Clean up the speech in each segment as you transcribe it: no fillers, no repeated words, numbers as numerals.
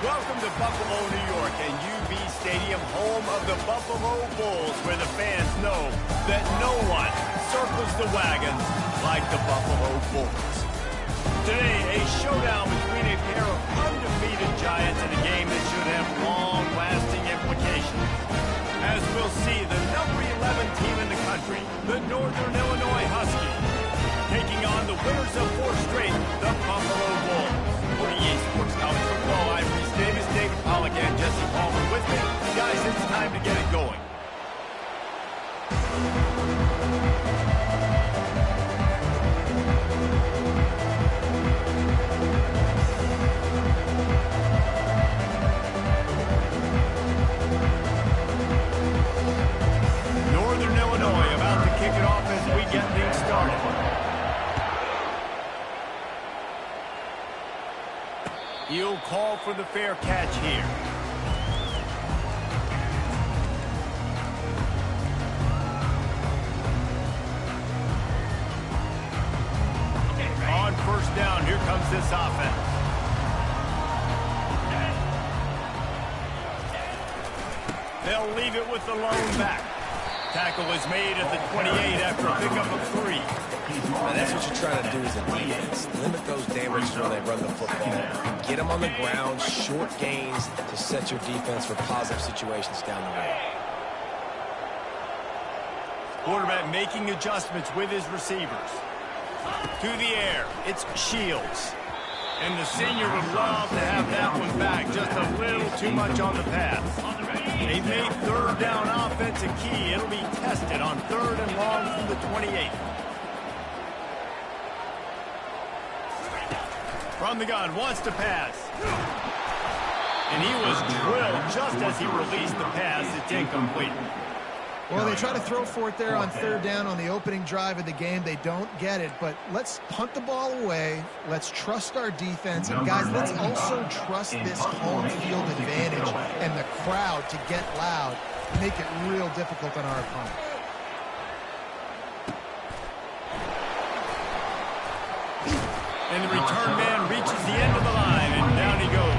Welcome to Buffalo, New York, and UB Stadium, home of the Buffalo Bulls, where the fans know that no one circles the wagons like the Buffalo Bulls. Today, a showdown between a pair of undefeated giants in a game that should have long-lasting implications. As we'll see, the number 11 team in the country, the Northern Illinois Huskies, taking on the winners of 4 straight, the Buffalo Bulls. For the EA Sports College Football, I'm Reese Davis, David Pollack, and Jesse Palmer with me. Guys, it's time to get it going. Northern Illinois about to kick it off as we get things started. He'll call for the fair catch here. On first down, here comes this offense. They'll leave it with the lone back. Tackle is made at the 28 after a pickup of 3. And that's what you're trying to do as a defense. Limit those damages when they run the football. Get them on the ground, short gains to set your defense for positive situations down the road. Quarterback making adjustments with his receivers. To the air, it's Shields. And the senior would love to have that one back, just a little too much on the pass. They've made third down offense a key. It'll be tested on 3rd and long from the 28. From the gun, wants to pass. And he was drilled just as he released the pass. It's incomplete. Well, they try to throw for it there on 3rd down on the opening drive of the game. They don't get it, but let's punt the ball away. Let's trust our defense. And, guys, let's also trust this home field advantage and the crowd to get loud, make it real difficult on our opponent. And the return man reaches the end of the line, and down he goes.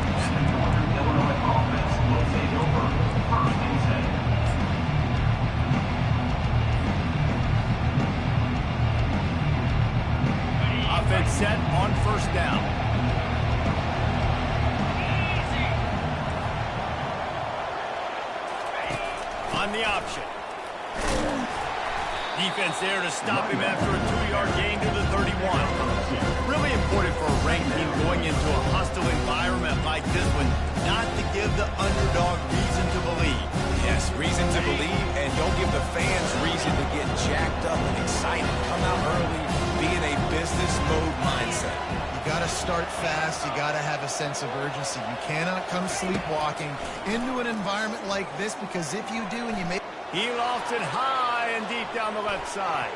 Offense set on 1st down. On the option. Defense there to stop him after a 2-yard gain to the 31. Really important for a ranked team going into a hostile environment like this one, not to give the underdog reason to believe. Yes, reason to believe, and don't give the fans reason to get jacked up and excited. Come out early, be in a business mode mindset. You got to start fast. You got to have a sense of urgency. You cannot come sleepwalking into an environment like this, because if you do and you make... He lofts it high and deep down the left side.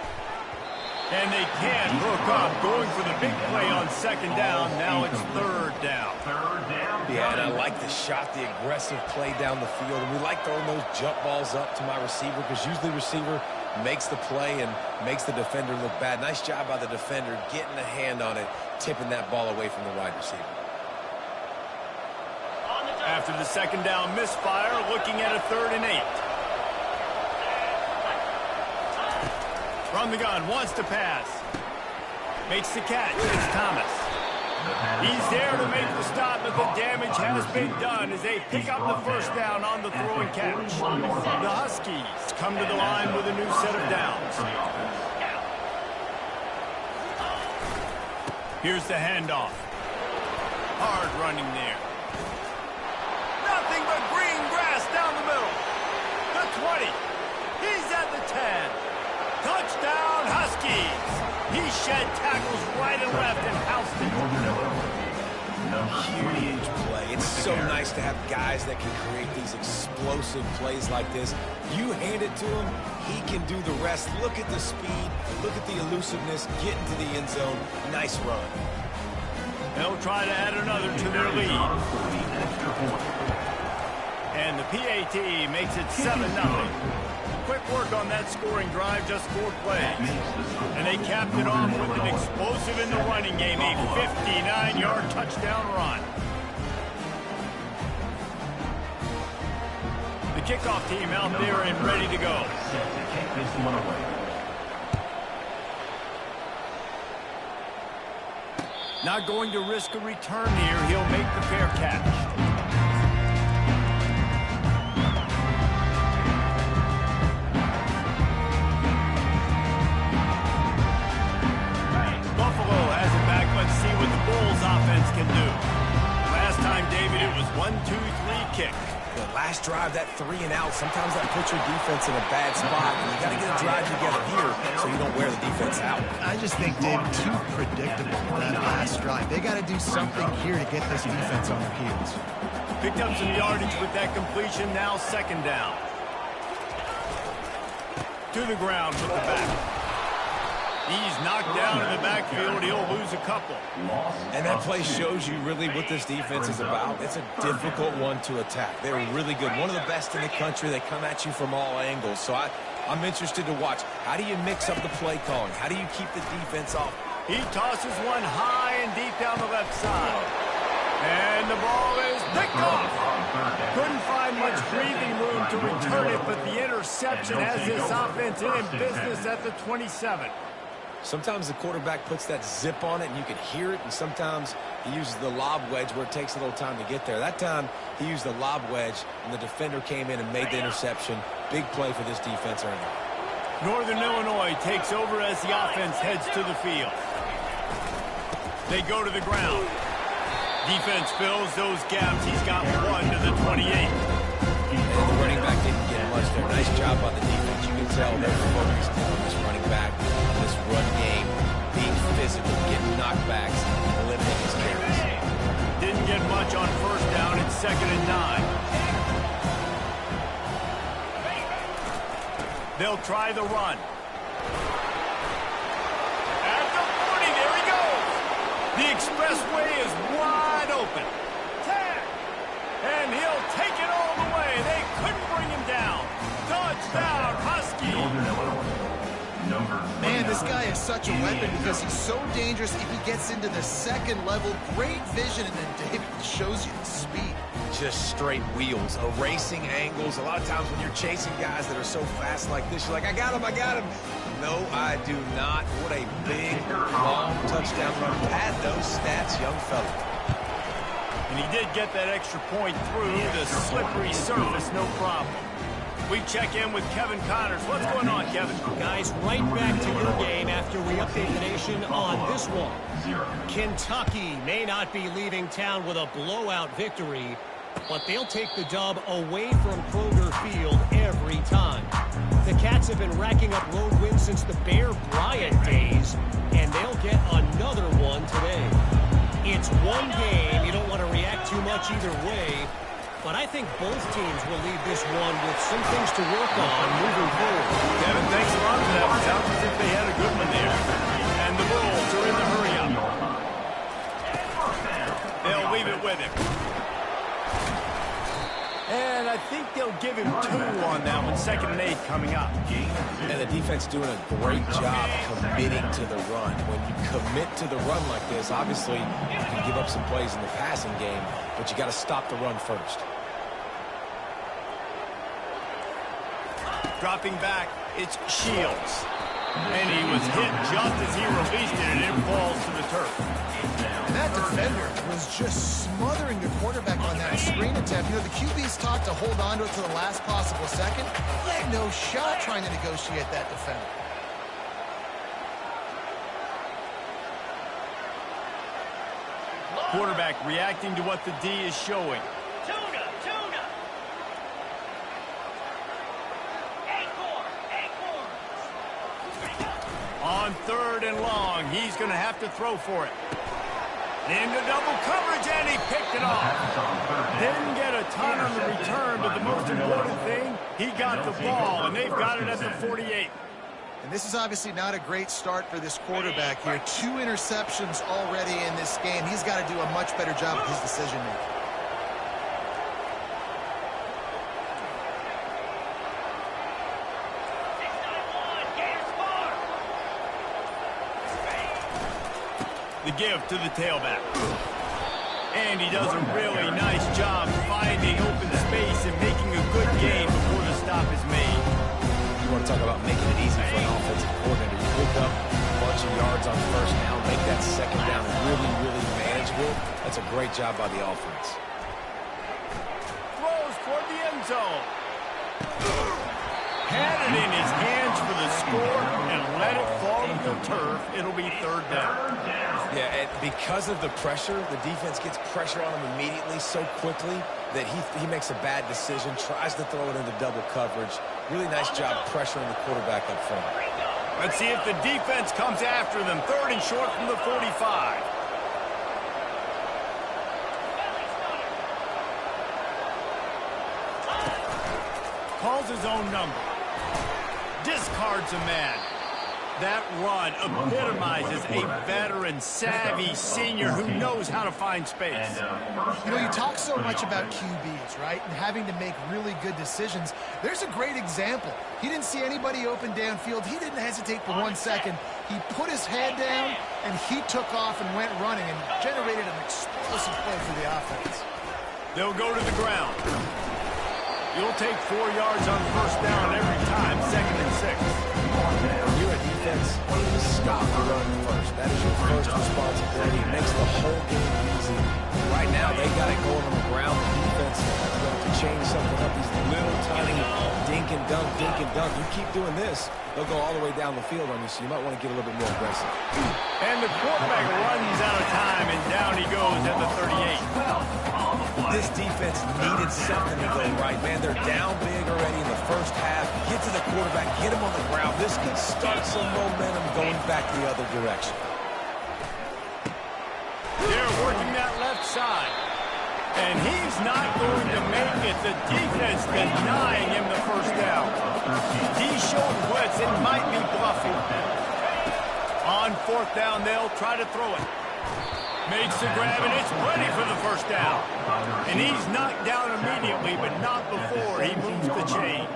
And they can't hook up, going for the big play on 2nd down. Now it's 3rd down. Yeah, and I like the shot, the aggressive play down the field. And we like throwing those jump balls up to my receiver, because usually receiver makes the play and makes the defender look bad. Nice job by the defender getting a hand on it, tipping that ball away from the wide receiver. After the 2nd down misfire, looking at a 3rd and 8. From the gun, wants to pass. Makes the catch. It's Thomas. He's there to make the stop, but the damage has been done as they pick up the 1st down on the throw and catch. The Huskies come to the line with a new set of downs. Here's the handoff. Hard running there. Nothing but green grass down the middle. The 20. He's at the 10. Touchdown, Huskies! He shed tackles right and left and housed it. Huge play. It's so nice to have guys that can create these explosive plays like this. You hand it to him, he can do the rest. Look at the speed. Look at the elusiveness. Get into the end zone. Nice run. They'll try to add another to their lead. And the PAT makes it 7-0. Quick work on that scoring drive, just 4 plays. And they capped it off with an explosive in the running game, a 59-yard touchdown run. kickoff team out there and ready to go. Not going to risk a return here. He'll make the fair catch. Buffalo has it back. Let's see what the Bulls offense can do. Last time, David, it was 1-2-3 kick. The last drive, that 3 and out, sometimes that puts your defense in a bad spot. And you got to get a drive together here so you don't wear the defense out. I just think, David, too predictable that last drive. They got to do something here to get this defense on their heels. Picked up some yardage with that completion. Now 2nd down. To the ground with the back. He's knocked down in the backfield. He'll lose a couple. And that play shows you really what this defense is about. It's a difficult one to attack. They're really good. One of the best in the country. They come at you from all angles. So I'm interested to watch. How do you mix up the play calling? How do you keep the defense off? He tosses one high and deep down the left side. And the ball is picked off. Couldn't find much breathing room to return it, but the interception has this offense in business at the 27. Sometimes the quarterback puts that zip on it and you can hear it, and sometimes he uses the lob wedge where it takes a little time to get there. That time he used the lob wedge and the defender came in and made the interception. Big play for this defense early. Northern Illinois takes over as the offense heads to the field. They go to the ground. Defense fills those gaps. He's got 1 to the 28. And the running back didn't get much there. Nice job by the defense. You can tell they're focused on this running back, on this run game, being physical, getting knockbacks, eliminating his carries. Didn't get much on 1st down. It's 2nd and 9. They'll try the run. At the 40, there he goes. The expressway is wide open. And he'll take it all the way. They couldn't bring him down. Touchdown, Husky. Man, this guy is such a weapon because he's so dangerous if he gets into the 2nd level. Great vision, and then David shows you the speed. Just straight wheels, erasing angles. A lot of times when you're chasing guys that are so fast like this, you're like, I got him, I got him. No, I do not. What a big, long touchdown run. Pad those stats, young fella. And he did get that extra point through the slippery surface, no problem. We check in with Kevin Connors. What's going on, Kevin? Guys, right back to your game after we update the nation on this one. Kentucky may not be leaving town with a blowout victory, but they'll take the dub away from Kroger Field every time. The Cats have been racking up road wins since the Bear Bryant days, and they'll get another one today. It's one game. You don't want to react too much either way, but I think both teams will leave this one with some things to work on moving forward. Kevin, thanks a lot for that. It sounds as if they had a good one there. And the Bulls are in the hurry-up. They'll leave it with him. And I think they'll give him 2 on that one. 2nd and 8 coming up. And the defense doing a great job committing to the run. When you commit to the run like this, obviously you can give up some plays in the passing game, but you got to stop the run first. Dropping back, it's Shields. And he was hit just as he released it, and it falls to the turf. And that defender was just smothering the quarterback on that screen attempt. You know, the QB's taught to hold on to it to the last possible second. He had no shot trying to negotiate that defender. Quarterback reacting to what the D is showing. On 3rd and long, he's going to have to throw for it. Into double coverage, and he picked it off. Didn't get a ton on the return, but the most important thing, he got the ball, and they've got it at the 48. And this is obviously not a great start for this quarterback here. 2 interceptions already in this game. He's got to do a much better job with his decision-making. The give to the tailback. And he does a really nice job finding open space and making a good game talk about making it easy for an offensive coordinator. You pick up a bunch of yards on first down, make that second down really, really manageable. That's a great job by the offense. Throws toward the end zone. Had it in his hands for the score and let it fall to the turf. It'll be third down. Yeah, and because of the pressure, the defense gets pressure on him immediately so quickly that he makes a bad decision, tries to throw it into double coverage. Really nice job pressuring the quarterback up front. Let's see if the defense comes after them. Third and short from the 45. Calls his own number. Discards a man. That run epitomizes a veteran, savvy senior who knows how to find space. You know, you talk so much about QBs, right, and having to make really good decisions. There's a great example. He didn't see anybody open downfield. He didn't hesitate for 1 second. He put his head down, and he took off and went running and generated an explosive play for the offense. They'll go to the ground. You'll take 4 yards on first down every time, 2nd and 6. You're a defense, stop the run first. That is your first responsibility. It makes the whole game easy. Right now, they got it going on the ground. The defense is going to change something up. These little tiny dink and dunk, dink and dunk. You keep doing this, they'll go all the way down the field on you, so you might want to get a little bit more aggressive. And the quarterback runs out of time, and down he goes at the 38. This defense needed something to go right, man. They're down big already in the first half. Get to the quarterback, get him on the ground. This could start some momentum going back the other direction. They're working that left side. And he's not going to make it. The defense denying him the first down. He showed blitz. It might be bluffing. On fourth down, they'll try to throw it. Makes the grab, and it's ready for the first down. And he's knocked down immediately, but not before he moves the chains.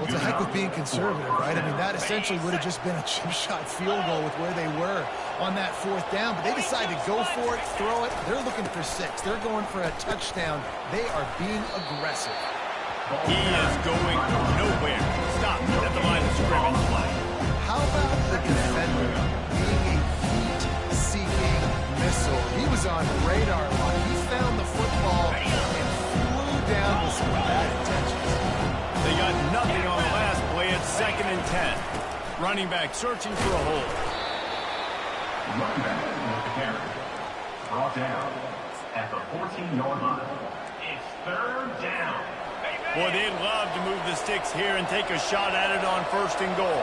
Well, to heck with being conservative, right? I mean, that essentially would have just been a chip shot field goal with where they were on that fourth down. But they decided to go for it, throw it. They're looking for 6. They're going for a touchdown. They are being aggressive. He is going nowhere. Stop at the line of scrimmage. How about the defender being a heat-seeking missile? He was on radar lock. He found the football and flew down with some bad intentions. They got nothing on the last play. It's 2nd and 10. Running back searching for a hole. Running back with the carry. Brought down at the 14-yard line. It's third down. Boy, they'd love to move the sticks here and take a shot at it on 1st and goal.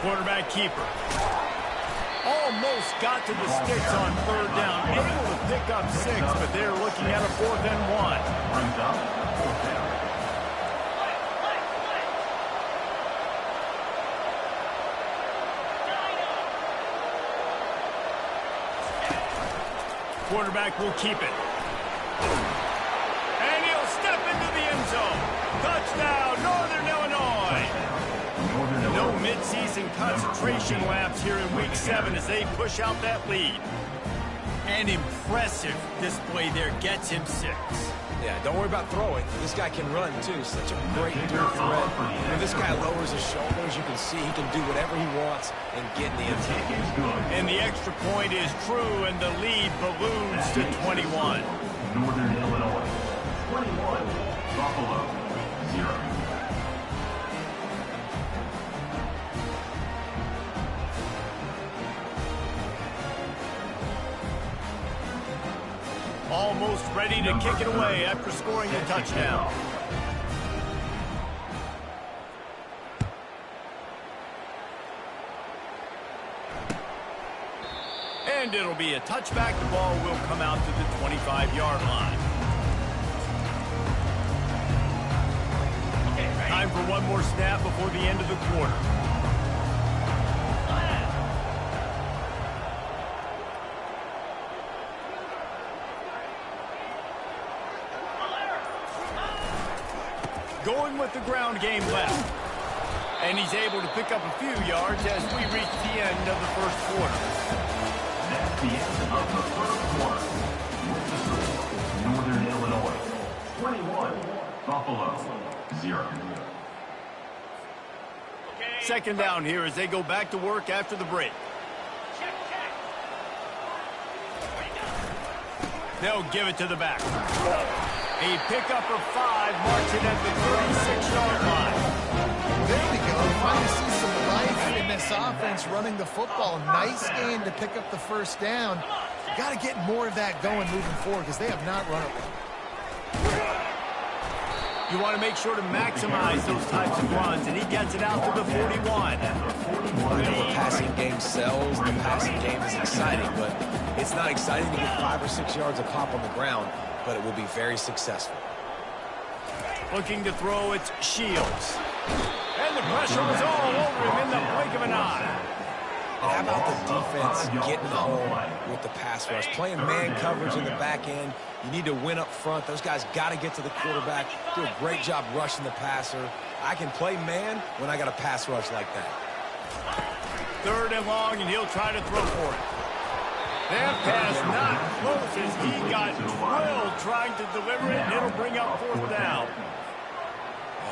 Quarterback keeper. Almost got to the sticks on 3rd down. Able to pick up 6, but they're looking at a 4th and 1. Brings up 4th down. Quarterback will keep it. And he'll step into the end zone. Touchdown, Northern Illinois. No midseason concentration laps here in Week 7 as they push out that lead. An impressive display there gets him 6. Yeah, don't worry about throwing. This guy can run, too. Such a great dual threat. When this guy lowers his shoulders, you can see he can do whatever he wants and get in the end zone. And the extra point is true, and the lead balloons to 21. Northern Illinois, 21. Buffalo, 0. Almost ready to kick it away after scoring a touchdown. And it'll be a touchback. The ball will come out to the 25-yard line. Time for one more snap before the end of the quarter. Going with the ground game left. And he's able to pick up a few yards as we reach the end of the first quarter. That's the end of the first quarter. With the score, 21, Buffalo, 0. Second down here as they go back to work after the break. They'll give it to the back. A pickup of 5, marching at the 36-yard line. There we go. Finally see some life in this offense running the football. Nice game to pick up the first down. Got to get more of that going moving forward because they have not run it well. You want to make sure to maximize those types of runs, and he gets it out to the 41. The passing game sells, the passing game is exciting, but it's not exciting to get 5 or 6 yards of pop on the ground, but it will be very successful. Looking to throw, it's Shields. And the pressure was all over him in the blink of an eye. And how about the defense getting home with the pass rush? Playing man coverage in the back end. You need to win up front. Those guys got to get to the quarterback. Do a great job rushing the passer. I can play man when I got a pass rush like that. 3rd and long, and he'll try to throw for it. That pass not close as he got drilled trying to deliver it, and it'll bring up 4th down.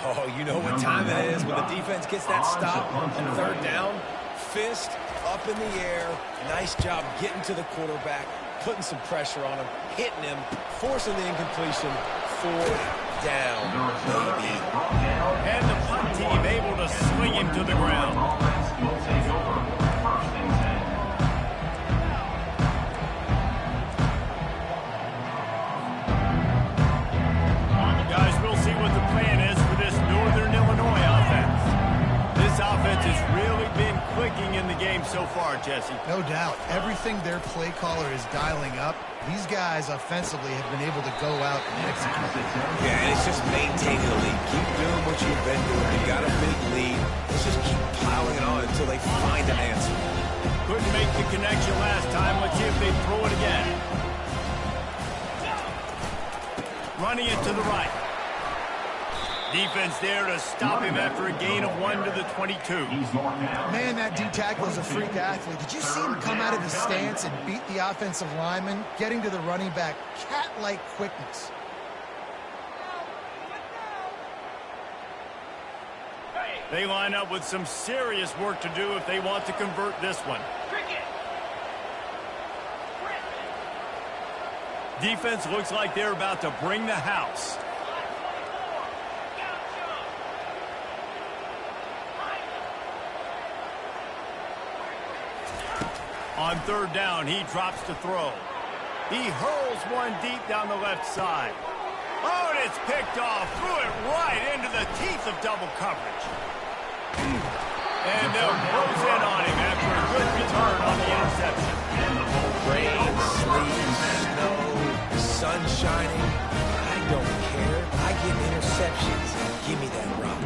Oh, you know what time it is when the defense gets that stop on 3rd down. Fist up in the air. Nice job getting to the quarterback, putting some pressure on him, hitting him, forcing the incompletion. 4th down, baby. And the punt team able to swing him to the ground. Offense will take over 1st and 10. Guys, we'll see what the plan is for this Northern Illinois offense. This offense has really been clicking in the game so far, Jesse. No doubt. Everything their play caller is dialing up, these guys offensively have been able to go out and execute. Yeah, and it's just maintaining the lead. Keep doing what you've been doing. You got a big lead. Let's just keep piling it on until they find an answer. Couldn't make the connection last time. Let's see if they throw it again. Running it to the right. Defense there to stop him after a gain of 1 to the 22. Man, that D tackle is a freak athlete. Did you see him come out of his stance and beat the offensive lineman, getting to the running back? Cat-like quickness. They line up with some serious work to do if they want to convert this one. Defense looks like they're about to bring the house. On 3rd down, he drops to throw. He hurls one deep down the left side. Oh, and it's picked off. Threw it right into the teeth of double coverage. And they'll close in on him after a good return on the interception. Rain, sleet, snow, sun shining. I don't care. I get interceptions. Give me that rock.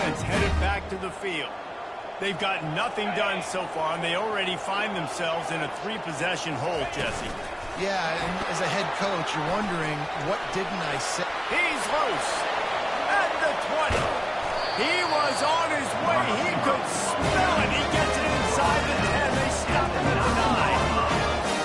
Headed back to the field. They've got nothing done so far, and they already find themselves in a 3-possession hole, Jesse. Yeah, and as a head coach, you're wondering, what didn't I say? He's loose at the 20. He was on his way. He could smell it. He gets it inside the 10. They stop him at the 9.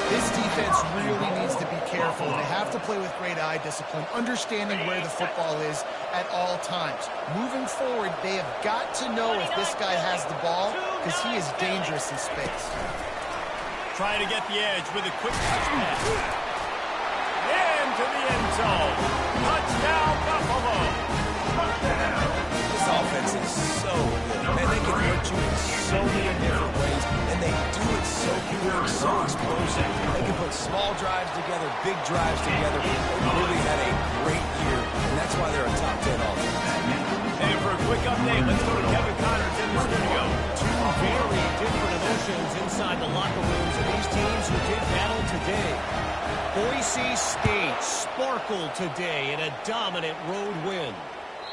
This defense really needs to be careful. They have to play with great eye discipline, understanding where the football is at all times. Moving forward, they have got to know if this guy has the ball because he is dangerous in space. Trying to get the edge with a quick touch pass. Into the end zone. Touchdown, Buffalo. This offense is so good. Man, they can hurt you in so many different ways, and they do it so quick, so explosive. They can put small drives together, big drives together. They really had a great year, and that's why they're a top 10 offense. And for a quick update, let's go to Kevin Connors in the studio. Two very different emotions inside the locker rooms of these teams who did battle today. Boise State sparkled today in a dominant road win.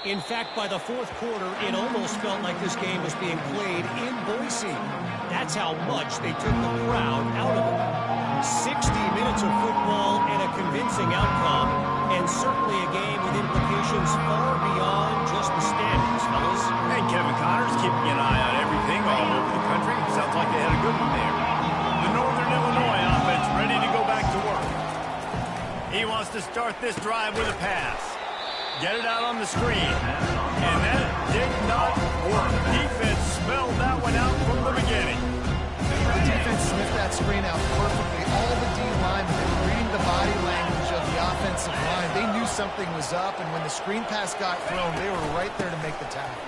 In fact, by the 4th quarter, it almost felt like this game was being played in Boise. That's how much they took the crowd out of it. 60 minutes of football and a convincing outcome, and certainly a game with implications far beyond just the standings, fellas. And Kevin Connors keeping an start this drive with a pass. Get it out on the screen. And that did not work. Defense smelled that one out from the beginning. The defense sniffed that screen out perfectly. All the D linemen were reading the body language of the offensive line. They knew something was up, and when the screen pass got thrown, they were right there to make the tackle.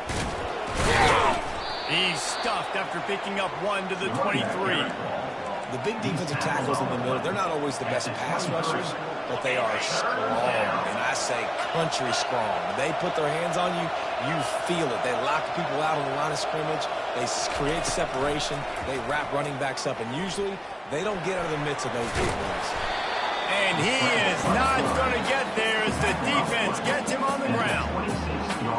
He's stuffed after picking up one to the 23. The big defensive tackles in the middle, they're not always the best pass rushers, but they are strong, and I say country strong. When they put their hands on you, you feel it. They lock people out on the line of scrimmage. They create separation. They wrap running backs up, and usually they don't get out of the midst of those big ones. And he is not going to get there as the defense gets him on the ground.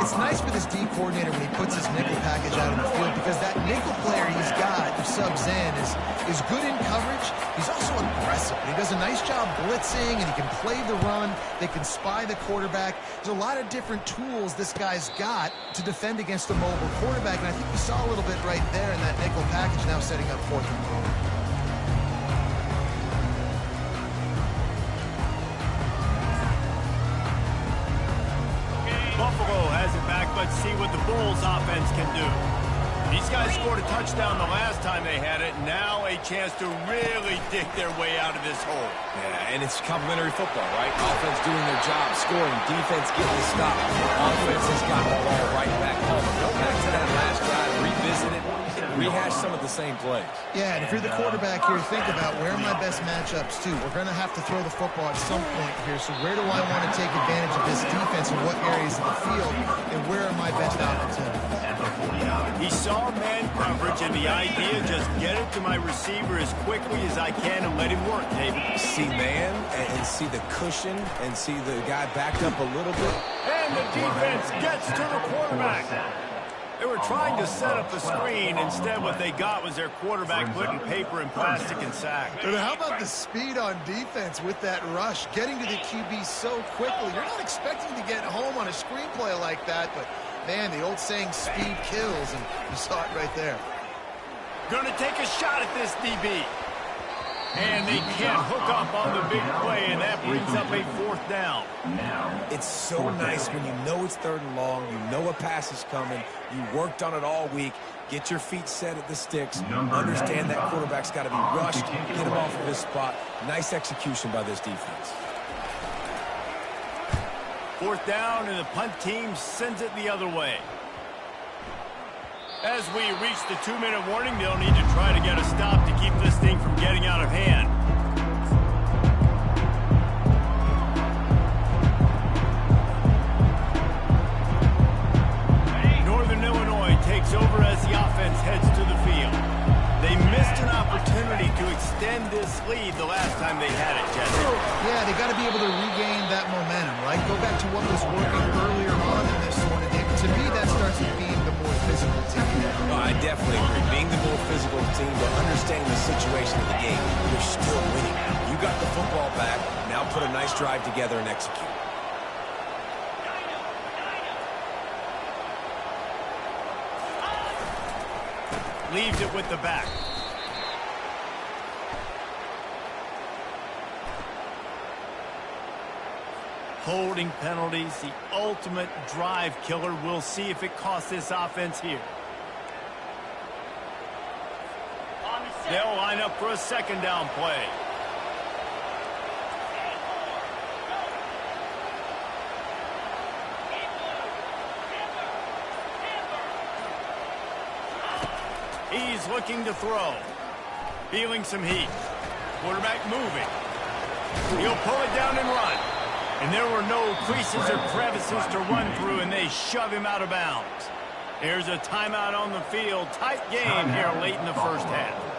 It's nice for this D coordinator when he puts his nickel package out on the field, because that nickel player he's got who subs in is good in coverage. He's also aggressive. He does a nice job blitzing, and he can play the run. They can spy the quarterback. There's a lot of different tools this guy's got to defend against a mobile quarterback, and I think we saw a little bit right there in that nickel package, now setting up 4th and goal. Buffalo has it back. Let's see what the Bulls offense can do. These guys scored a touchdown the last time they had it. Now a chance to really dig their way out of this hole. Yeah, and it's complementary football, right? Offense doing their job, scoring, defense getting the stop. Offense has got the ball right back home. Go back to that last drive, revisit it, rehash some of the same plays. Yeah, and if you're the quarterback here, think about where are my best matchups too. We're going to have to throw the football at some point here, so where do I want to take advantage of this defense and what areas of the field, and where are my best opportunities? He saw man coverage, and the idea, just get it to my receiver as quickly as I can and let him work, David. See man and see the cushion and see the guy backed up a little bit. And the defense gets to the quarterback. They were trying to set up the screen. Instead, what they got was their quarterback putting paper and plastic and sack. But how about the speed on defense with that rush, getting to the QB so quickly? You're not expecting to get home on a screenplay like that, but man, the old saying, speed kills, and you saw it right there. Going to take a shot at this DB. And they can't hook up on the big play, and that brings up a 4th down. It's so nice when you know it's 3rd and long, you know a pass is coming, you worked on it all week, get your feet set at the sticks, understand that quarterback's got to be rushed, get him off of his spot. Nice execution by this defense. 4th down, and the punt team sends it the other way. As we reach the 2-minute warning, they'll need to try to get a stop to keep this thing from getting out of hand. Northern Illinois takes over as the offense heads to the field. They missed an opportunity to extend this lead the last time they had it, Jesse. Yeah, they got to be able to regain that momentum, right? Go back to what was working earlier on in this one. And to me, that starts with being the more physical team. No, I definitely agree. Being the more physical team, but understanding the situation of the game, you're still winning. You got the football back. Now put a nice drive together and execute. Leaves it with the back. Holding penalties, the ultimate drive killer. We'll see if it costs this offense here. They'll line up for a 2nd down play. He's looking to throw. Feeling some heat. Quarterback moving. He'll pull it down and run. And there were no creases or crevices to run through, and they shove him out of bounds. Here's a timeout on the field. Tight game here late in the 1st half.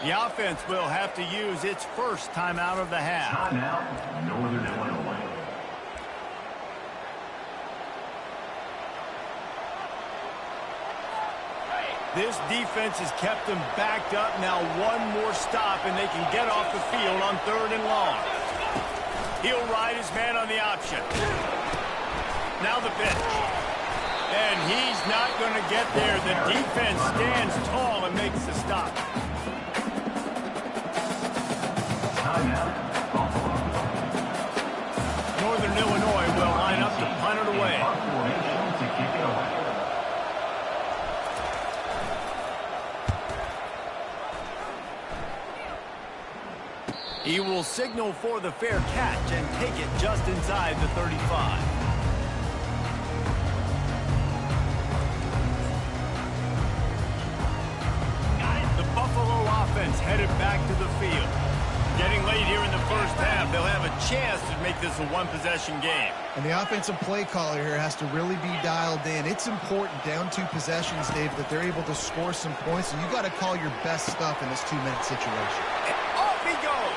The offense will have to use its first timeout of the half. Timeout, Northern Illinois. This defense has kept them backed up. Now one more stop, and they can get off the field on 3rd and long. He'll ride his man on the option. Now the pitch. And he's not going to get there. The defense stands tall and makes the stop. Northern Illinois will line up to punt it away. He will signal for the fair catch and take it just inside the 35. The Buffalo offense headed back to the field. Getting late here in the first half, they'll have a chance to make this a one-possession game. And the offensive play caller here has to really be dialed in. It's important down 2 possessions, Dave, that they're able to score some points. And you got to call your best stuff in this 2-minute situation. And off he goes.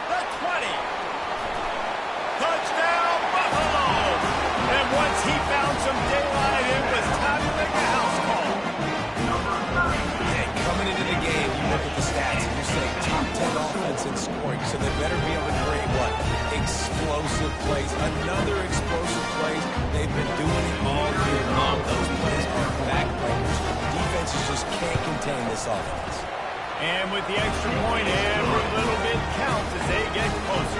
The 20. Touchdown, Buffalo. And once he found some daylight, it was time to make a house call. And coming into the game, you look at the stats and you say top 10 offense in scoring, so they better be able to create what? Explosive plays. Another explosive plays. They've been doing it all year long. Those plays are backbreakers. Defenses just can't contain this offense. And with the extra point, every little bit counts as they get closer.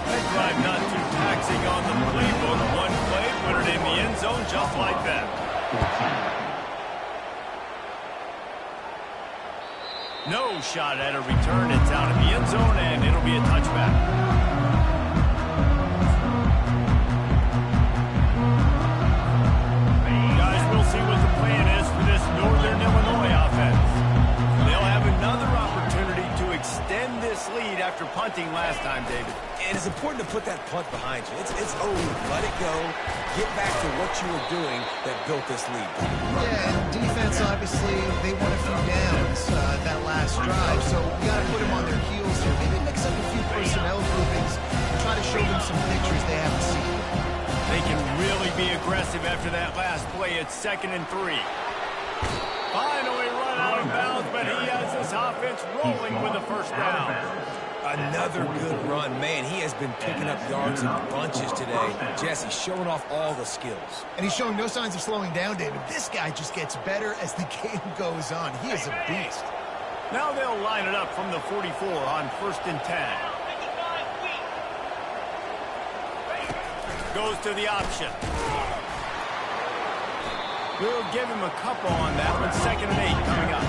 That drive not too taxing on the playbook. One play, put it in the end zone just like that. No shot at a return. It's out of the end zone, and it'll be a touchback. Guys, we'll see what the plan is for this Northern Illinois offense. They'll have another opportunity to extend this lead after punting last time, David. And it's important to put that punt behind you. It's over. Let it go. Get back to what you were doing that built this lead. Yeah, and defense, obviously, they won a few downs that last drive, so you got to put them on their heels here. Maybe mix up a few personnel groupings and try to show them some pictures they haven't seen. They can really be aggressive after that last play. It's 2nd and 3. Finally run out of bounds, but he has this offense rolling with a first down. Another good run. Man, he has been picking up yards in bunches today. Jesse showing off all the skills. And he's showing no signs of slowing down, David. This guy just gets better as the game goes on. He is a beast. Now they'll line it up from the 44 on 1st and 10. Goes to the option. We'll give him a couple on that one. 2nd and 8 coming up.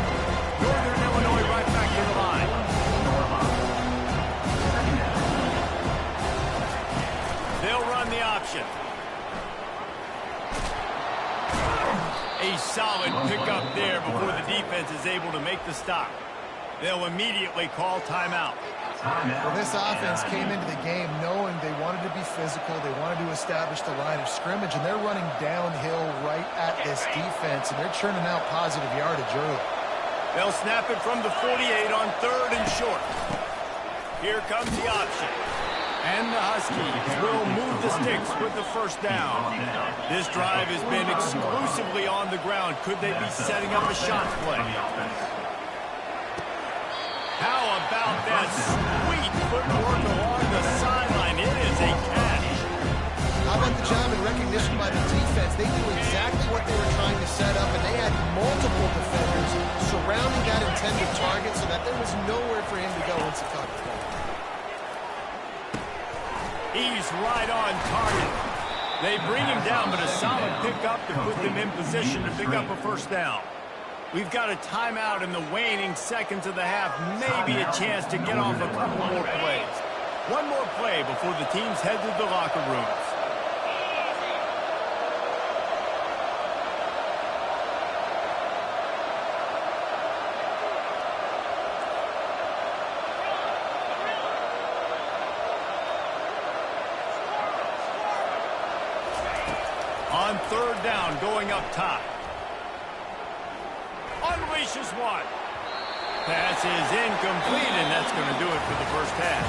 Northern Illinois right back to the line. They'll run the option. A solid pickup there before the defense is able to make the stop. They'll immediately call timeout. Well, this offense came into the game knowing they wanted to be physical, they wanted to establish the line of scrimmage, and they're running downhill right at this defense, and they're churning out positive yardage early. They'll snap it from the 48 on 3rd and short. Here comes the option. And the Huskies will move the sticks with the first down. This drive has been exclusively on the ground. Could they be setting up a shot play? How about that sweet footwork along the sideline? It is a catch. How about the job and recognition by the defense? They knew exactly what they were trying to set up, and they had multiple defenders surrounding that intended target so that there was nowhere for him to go once he caught the ball. He's right on target. They bring him down, but a solid pickup to put them in position to pick up a first down. We've got a timeout in the waning seconds of the half. Maybe a chance to get off a couple more plays. One more play before the teams head to the locker rooms. On 3rd down, going up top. Unleashes one. Pass is incomplete, and that's going to do it for the first half.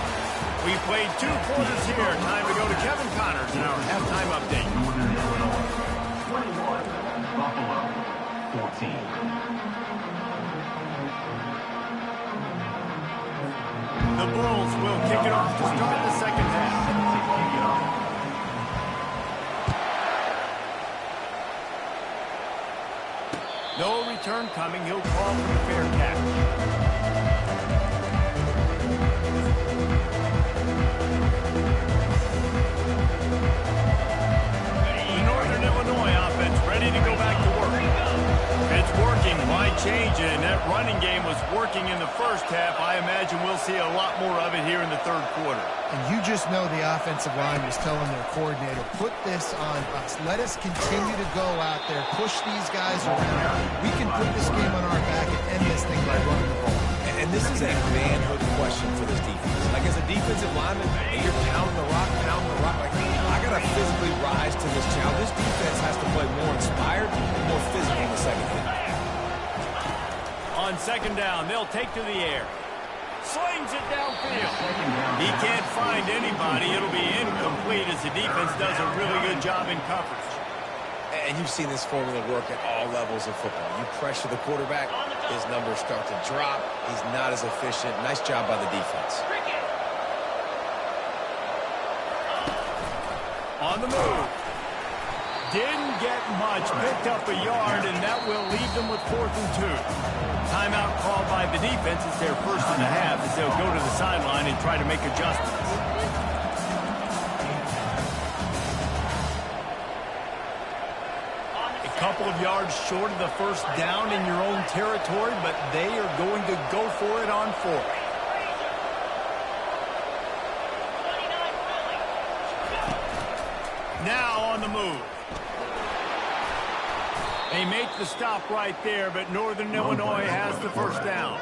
We played 2 quarters here. Time to go to Kevin Connors in our halftime update. 21, Buffalo, 14. The Bulls will kick it off to start the second half. No return coming. He'll call for the fair catch. The Northern Illinois offense ready to go back to work. It's working. Why change it? And that running game was working in the first half. I imagine we'll see a lot more of it here in the third quarter. And you just know the offensive line was telling their coordinator, put this on us. Let us continue to go out there, push these guys around. We can put this game on our back and end this thing by running the ball. And this is a manhood question for this defense. Like, as a defensive lineman, and you're pounding the rock, like, I got to physically rise to this challenge. This defense has to play more inspired and more physical in the second half. On second down, they'll take to the air. Slings it downfield. He can't find anybody. It'll be incomplete as the defense does a really good job in coverage. And you've seen this formula work at all levels of football. You pressure the quarterback, his numbers start to drop. He's not as efficient. Nice job by the defense. On the move. Didn't get much. Picked up a yard, and that will leave them with 4th and 2. Timeout called by the defense. It's their first and a half as they'll go to the sideline and try to make adjustments. A couple of yards short of the first down in your own territory, but they are going to go for it on 4th. Now on the move. They make the stop right there, but Northern Illinois has the first down.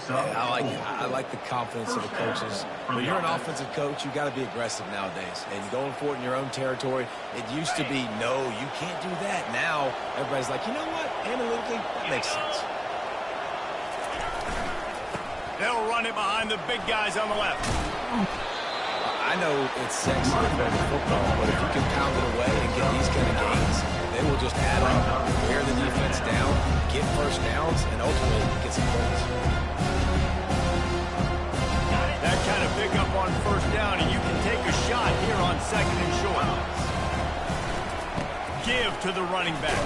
Yeah, I like the confidence of the coaches. When you're an offensive coach, you got to be aggressive nowadays. And going for it in your own territory, it used to be, no, you can't do that. Now, everybody's like, you know what? Analytically, that makes sense. They'll run it behind the big guys on the left. I know it's sexy to play football, but if you can pound it away and get these kind of gains, they will just add up, wear the defense down, get first downs, and ultimately get some points. That kind of pickup on first down, and you can take a shot here on 2nd and short. Give to the running back.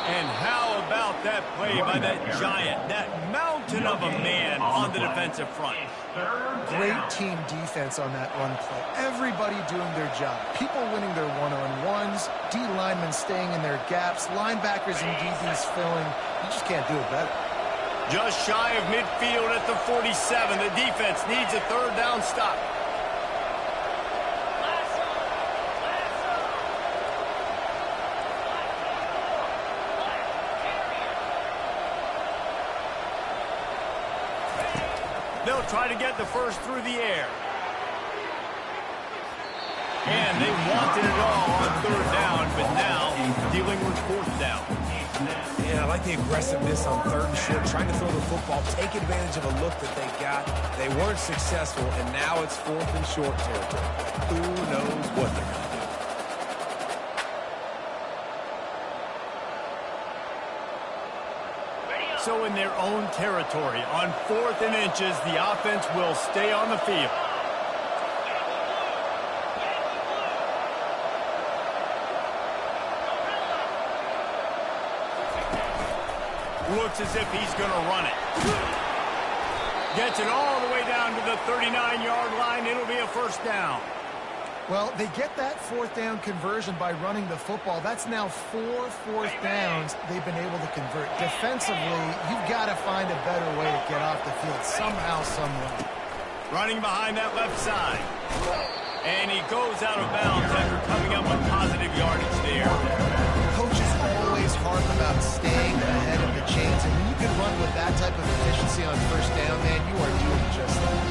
And how about that play by that giant, that mountain of a man on the defensive front? Great team defense on that run play. Everybody doing their job. People winning their one-on-ones, D linemen staying in their gaps, linebackers and DBs filling. You just can't do it better. Just shy of midfield at the 47. The defense needs a 3rd down stop. They'll try to get the first through the air. And they wanted it all on 3rd down, but now dealing with 4th down. Yeah, I like the aggressiveness on 3rd and short, trying to throw the football, take advantage of a look that they got. They weren't successful, and now it's 4th and short territory. Who knows what they're going to do? So in their own territory, on 4th and inches, the offense will stay on the field. Looks as if he's going to run it. Gets it all the way down to the 39-yard line. It'll be a first down. Well, they get that 4th down conversion by running the football. That's now 4 4th downs they've been able to convert. Defensively, you've got to find a better way to get off the field somehow, someway. Running behind that left side. And he goes out of bounds after coming up with positive yardage there. Coaches always harp about staying ahead of the chains, and when you can run with that type of efficiency on 1st down, man, you are doing just that.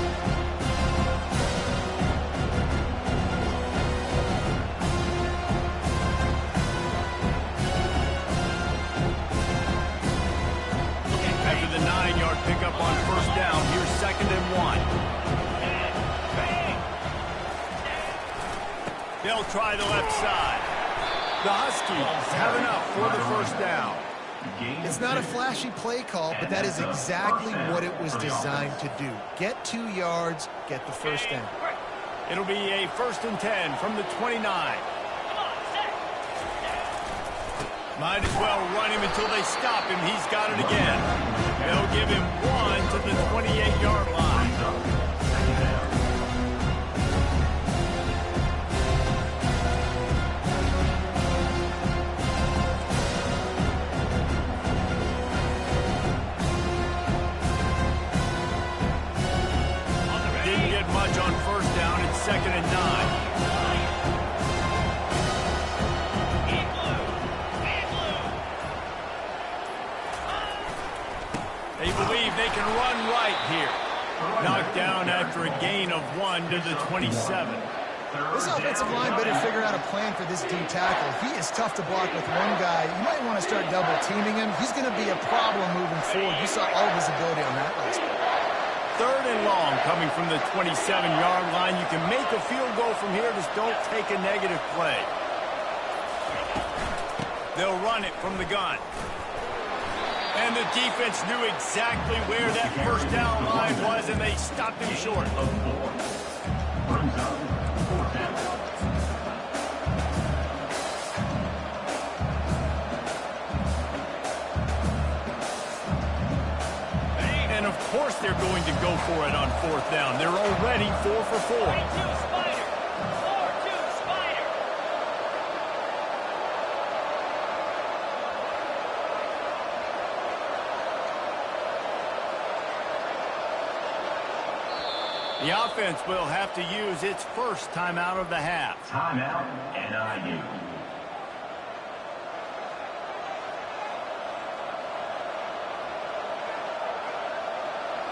After the 9-yard pickup on 1st down, here's 2nd and 1. They'll try the left side. The Huskies have enough for the first down. It's not a flashy play call, but that is exactly what it was designed to do. Get 2 yards, get the first down. It'll be a 1st and 10 from the 29. Might as well run him until they stop him. He's got it again. They'll give him 1 to the 28-yard line. Didn't get much on 1st down. It's 2nd and 9. They believe they can run right here. Knocked down after a gain of 1 to the 27. This offensive line better figure out a plan for this D tackle. He is tough to block with one guy. You might want to start double teaming him. He's going to be a problem moving forward. You saw all of his ability on that last play. 3rd and long coming from the 27-yard line. You can make a field goal from here. Just don't take a negative play. They'll run it from the gun. And the defense knew exactly where that 1st down line was, and they stopped him short. And of course they're going to go for it on 4th down. They're already 4 for 4. The offense will have to use its 1st timeout of the half. Timeout, NIU.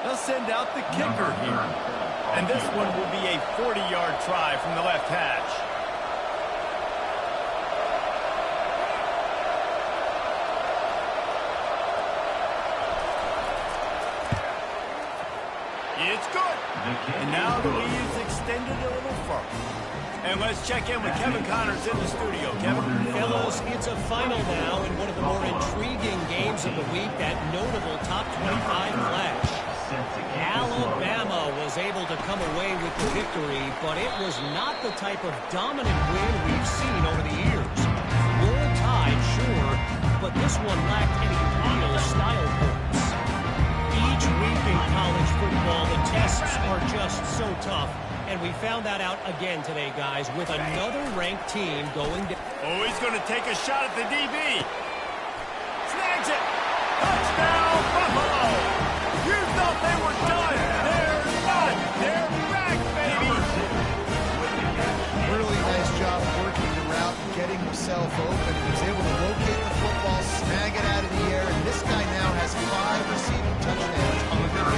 They'll send out the kicker here. And this one will be a 40-yard try from the left hash. It's good. And now the lead is extended a little further. And let's check in with Kevin Connors in the studio. Kevin? Fellows, it's a final now in one of the more intriguing games of the week, that notable top 25 clash. Alabama was able to come away with the victory, but it was not the type of dominant win we've seen over the years. Roll Tide, sure, but this one lacked any real style points. Each week in college football, the tests are just so tough, and we found that out again today, guys, with another ranked team going down. Oh, he's going to take a shot at the DB. Snags it. Touchdown, Buffalo. You thought they were done. They're not. They're back, baby. Really nice job working the route and getting himself open. He was able to locate the football, snag it out of the air, and this guy now has 5 receiving touchdowns on the year.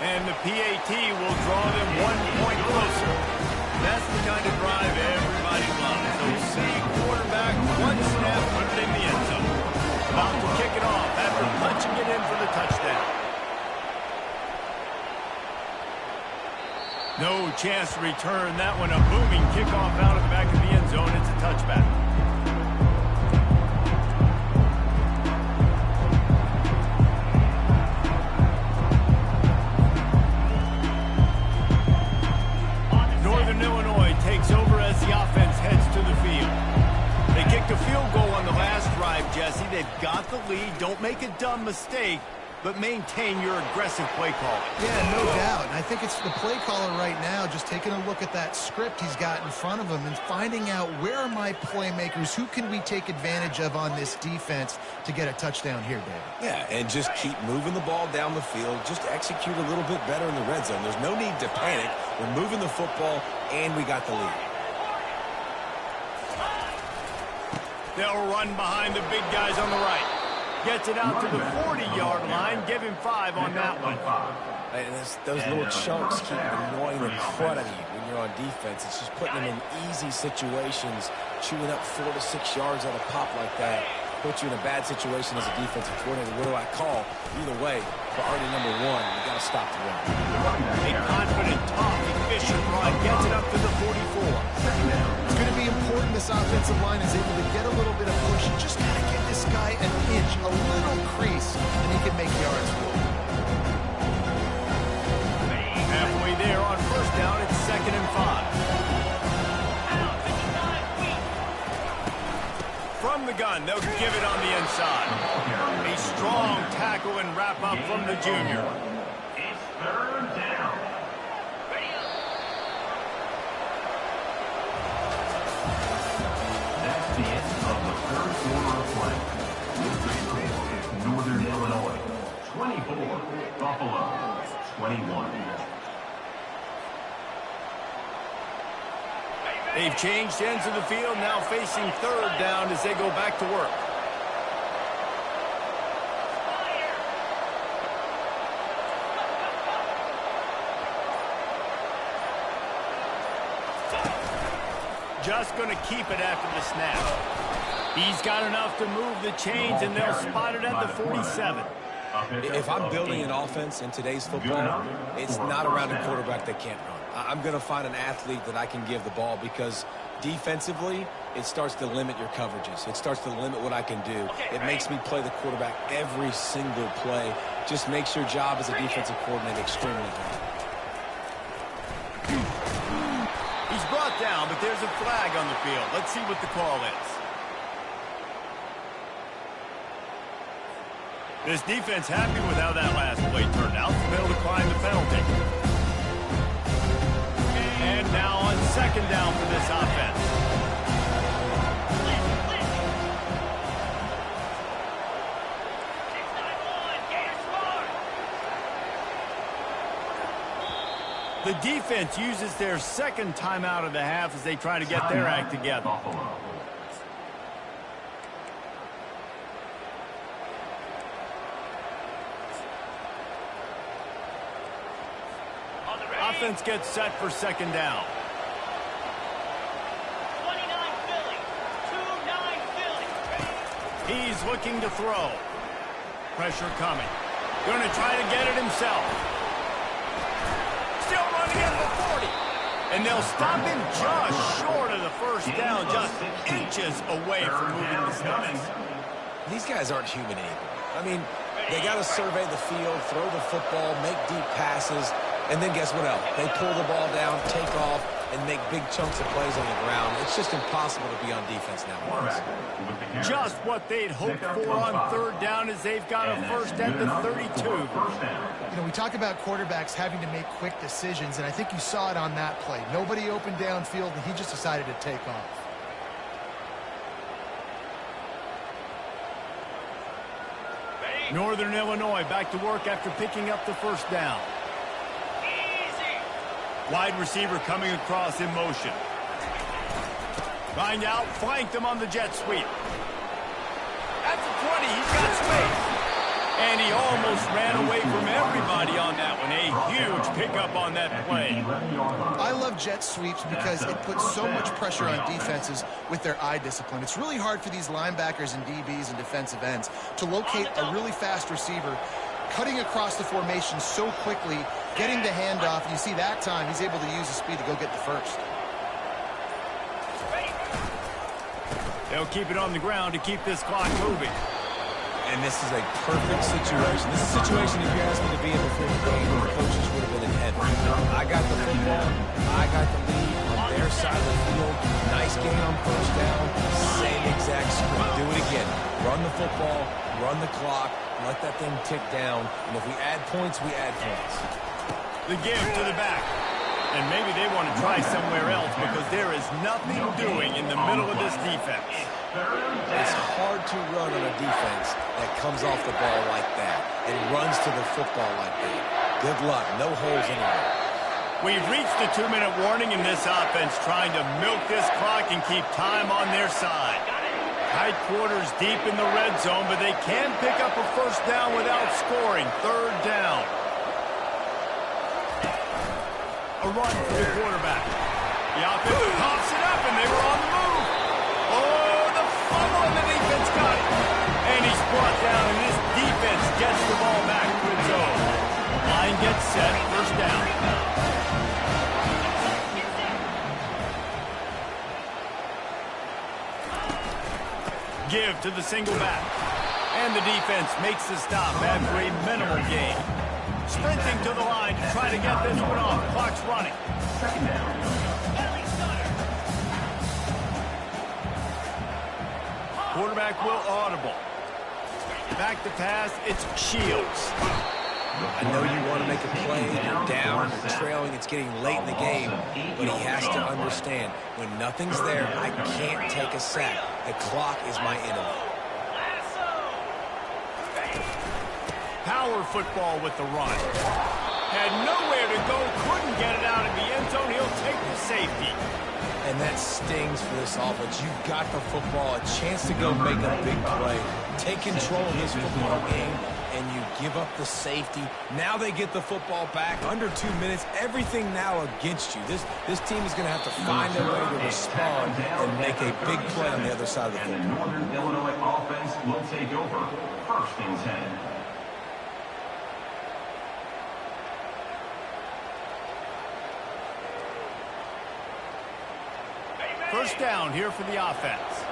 And the PAT will draw them 1 point closer. That's the kind of drive everybody loves. So see quarterback, 1 snap, put it in the end zone. About to kick it off after punching it in for the touchdown. No chance to return that one. A booming kickoff out of the back of the end zone. It's a touchback. Northern Illinois takes over as the offense heads to the field. They kicked a field goal on the last drive, Jesse. They've got the lead. Don't make a dumb mistake, but maintain your aggressive play calling. Yeah, no doubt. And I think it's the play caller right now just taking a look at that script he's got in front of him and finding out where are my playmakers, who can we take advantage of on this defense to get a touchdown here, David. Yeah, and just keep moving the ball down the field. Just execute a little bit better in the red zone. There's no need to panic. We're moving the football, and we got the lead. They'll run behind the big guys on the right. Gets it out to the 40-yard line. Give him 5 on that one. And those little chunks keep annoying the crud out of you when you're on defense. It's just putting them in easy situations, chewing up 4 to 6 yards on a pop like that. Put you in a bad situation as a defensive coordinator. What do I call? Either way, Priority number one, you got to stop the run. A confident, tough, efficient run gets it up to the 44. It's going to be important this offensive line is able to get a little bit of push. You just got to give this guy an inch, a little crease, and he can make yards for you. Halfway there on first down, it's 2nd and 5. From the gun, they'll give it on the inside. A strong tackle and wrap up from the junior. It's 3rd down. That's the end of the 3rd quarter of play. This is Northern Illinois 24, Buffalo 21. They've changed ends of the field, now facing 3rd down as they go back to work. Just going to keep it after the snap. He's got enough to move the chains, and they'll spot it at the 47. If I'm building an offense in today's football, it's not around a quarterback that can't run. I'm going to find an athlete that I can give the ball because defensively, it starts to limit your coverages. It starts to limit what I can do. It makes me play the quarterback every single play. Just makes your job as a defensive coordinator extremely hard. He's brought down, but there's a flag on the field. Let's see what the call is. This defense happy with how that last play turned out, so they'll decline the penalty. And now on 2nd down for this offense. The defense uses their 2nd timeout of the half as they try to get their act together. Offense gets set for 2nd down. 29 Philly. 2-9 Philly. He's looking to throw. Pressure coming. Going to try to get it himself. Still running at the 40. And they'll stop him just short of the 1st down, just inches away from moving the sticks. These guys aren't human anymore. I mean, they got to survey the field, throw the football, make deep passes, and then guess what else? They pull the ball down, take off, and make big chunks of plays on the ground. It's just impossible to be on defense nowadays. Just what they'd hoped for on 3rd down as they've got a 1st at the 32. You know, we talk about quarterbacks having to make quick decisions, and I think you saw it on that play. Nobody opened downfield, and he just decided to take off. Northern Illinois back to work after picking up the 1st down. Wide receiver coming across in motion. Find out, flanked him on the jet sweep. At the 20, he's got space. And he almost ran away from everybody on that one. A huge pickup on that play. I love jet sweeps because it puts so much pressure on defenses with their eye discipline. It's really hard for these linebackers and DBs and defensive ends to locate a really fast receiver cutting across the formation so quickly, getting the handoff. You see that time, he's able to use the speed to go get the 1st. They'll keep it on the ground to keep this clock moving. And this is a perfect situation. This is a situation, if you asked me to be in before the game, the coaches would have been in heaven. I got the football. I got the lead on their side of the field. Nice gain on 1st down. Same exact script. Do it again. Run the football. Run the clock. Let that thing tick down. And if we add points, we add points. The give to the back. And maybe they want to try somewhere else because there is nothing doing in the middle of this defense. It's hard to run on a defense that comes off the ball like that and runs to the football like that. Good luck. No holes anywhere. We've reached the 2-minute warning in this offense, trying to milk this clock and keep time on their side. Tight quarters deep in the red zone, but they can pick up a 1st down without scoring. 3rd down. A run for the quarterback. The offense pops it up, and they were on the move. Oh, the fumble, and the defense got it. And he's brought down, and this defense gets the ball back to its own. set, first down. Give to the single back. And the defense makes the stop after a minimal gain. Sprinting to the line to try to get this one off. Clock's running. Second down. Quarterback will audible. Back to pass, it's Shields. I know you want to make a play, you're down, you're trailing, it's getting late in the game, but he has to understand, when nothing's there, I can't take a sack. The clock is my enemy. Power football with the run. Had nowhere to go, couldn't get it out of the end zone. He'll take the safety. And that stings for this offense. You've got the football, a chance to go make a big play. Take control of this football game, and you give up the safety. Now they get the football back. Under 2 minutes, everything now against you. This team is going to have to find a way to respond and make a big play on the other side of the football. And the Northern Illinois offense will take over. First and 10. First down here for the offense.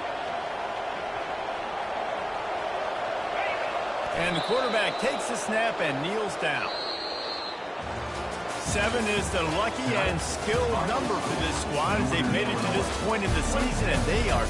And the quarterback takes the snap and kneels down. 7 is the lucky and skilled number for this squad as they've made it to this point in the season, and they are